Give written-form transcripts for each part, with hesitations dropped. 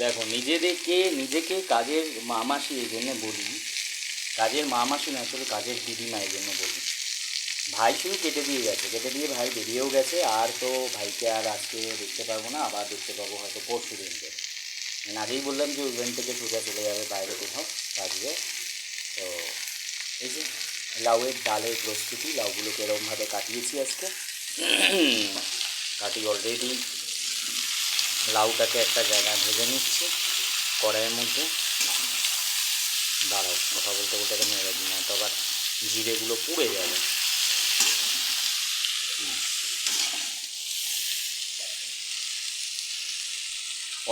দেখো, নিজেকে কাজের মামাসি এই জন্য বলি, কাজের মামাসি না, আসলে কাজের দিদিমা এই জন্য বলি। ভাই শুধু কেটে দিয়ে গেছে, কেটে দিয়ে ভাই বেরিয়েও গেছে। আর তো ভাইকে আর আজকে দেখতে পারবো না, আবার দেখতে পাবো হয়তো পরশু দিনকে। মানে আগেই বললাম যে ইভেন্ট থেকে সোজা চলে যাবে বাইরে কোথাও কাজে। তো এই যে লাউয়ের ডালের প্রস্তুতি, লাউগুলোকে এরকমভাবে কাটিয়েছি আজকে। কাটি অলরেডি লাউটাকে একটা জায়গায় ভেজে নিচ্ছি কড়াইয়ের মধ্যে। দাঁড়াও, কথা বলতে বলতে এটা মেরে দিই, না তো আবার জিরেগুলো পুড়ে যাবে।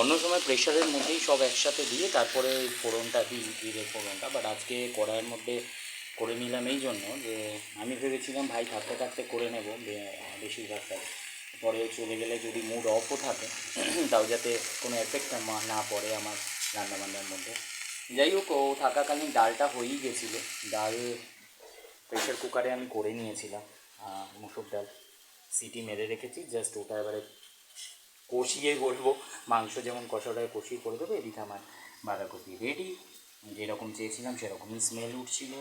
অন্য সময় প্রেশারের মধ্যেই সব একসাথে দিয়ে তারপরে ফোড়নটা দিই, জিরে ফোড়নটা। বাট আজকে কড়াইয়ের মধ্যে করে নিলাম এই জন্য যে আমি ভেবেছিলাম ভাই থাকতে থাকতে করে নেব বেশিরভাগ কাজ, পরে চলে গেলে যদি মুড অফও থাকে তাও যাতে কোনো এফেক্ট না পড়ে আমার রান্নাবান্নার মধ্যে। যাই হোক, ও থাকাকালীন ডালটা হয়েই গেছিলো। ডাল প্রেশার কুকারে আমি করে নিয়েছিলাম, মুসুর ডাল সিটি মেরে রেখেছি। জাস্ট ওটা এবারে কষিয়ে বলবো, মাংস যেমন কষাটায় কষিয়ে করে দেবো, এদিকে আমার বাঁধাকপি রেডি। যেরকম চেয়েছিলাম সেরকমই স্মেল উঠছিল,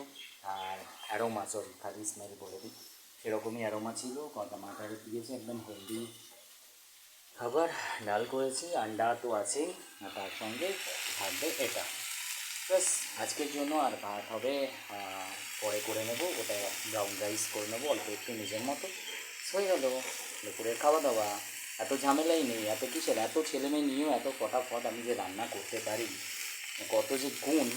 আর অ্যারোমা, সরি খালি স্মেল বলে দিই, সেরকমই অ্যারোমা ছিল। মাথায় দিয়েছে একদম হেলদি খাবার। ডাল করেছি, আন্ডা তো আছেই, আর তার সঙ্গে থাকবে এটা। ব্যাস আজকের জন্য। আর ভাত হবে পরে করে নেবো, ওটা ব্রাউন রাইস করে নেবো অল্প একটু নিজের মতো। হয়ে গেল দুপুরের খাওয়া দাওয়া। এত ঝামেলাই নেই, এত কিসের, এত ছেলেমেয়ে নিয়েও এত ফটাফট আমি যে রান্না করতে পারি, কত যে গুণ,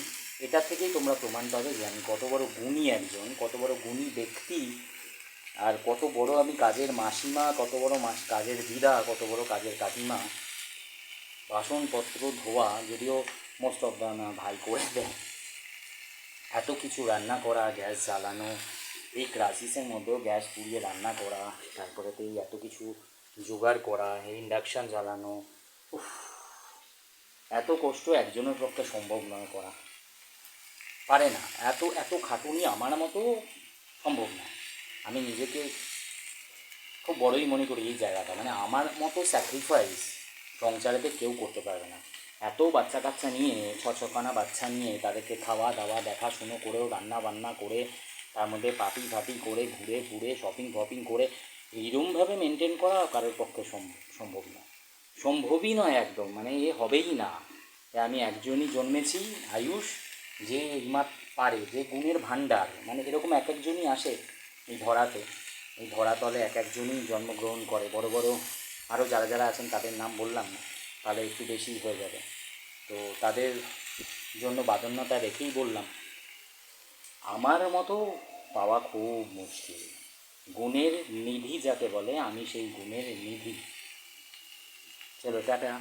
এটা থেকেই তোমরা প্রমাণ পাবে যে আমি কত বড় গুণী একজন, কত বড় গুণী ব্যক্তি, আর কত বড় আমি কাজের মাসিমা, কত বড় কাজের দিদা, কত বড় কাজের কাকিমা। বাসনপত্র ধোয়া যদিও মোস্ট অফ দ্য ভাই করে দেয়, এত কিছু রান্না করা, গ্যাস জ্বালানো, এই ক্রাইসিসের মধ্যেও গ্যাস পুড়িয়ে রান্না করা, তারপরে তো এই এত কিছু জোগাড় করা, এই ইন্ডাকশান জ্বালানো, এত কষ্ট একজনের পক্ষে সম্ভব নয় করা, পারে না। এত এত খাটুনি আমার মতো সম্ভব না। আমি নিজেকে খুব বড়ই মনে করি এই জায়গাটা, মানে আমার মতো স্যাক্রিফাইস সংসারেতে কেউ করতে পারবে না। এত বাচ্চা কাচ্চা নিয়ে, ছখানা বাচ্চা নিয়ে তাদেরকে খাওয়া দাওয়া দেখাশুনো করেও, রান্না বান্না করে, তার মধ্যে পার্টি ফার্টি করে, ঘুরে ঘুরে শপিং ফপিং করে এইরকমভাবে মেনটেন করা কারোর পক্ষে সম্ভব না, সম্ভবই নয় একদম, মানে এ হবেই না। আমি একজনই জন্মেছি আয়ুষ, যে পারে, যে গুণের ভাণ্ডার, মানে এরকম এক একজনই আসে এই ধরাতে, এই ধরাতলে এক একজনই জন্মগ্রহণ করে। বড় বড় আরও যারা যারা আছেন তাদের নাম বললাম না, তাহলে একটু বেশি হয়ে যাবে, তো তাদের জন্য বাদন্যতা রেখেই বললাম, আমার মতো পাওয়া খুব মুশকিল। গুণের নিধি যাকে বলে, আমি সেই গুণের নিধি। চলো টাটা।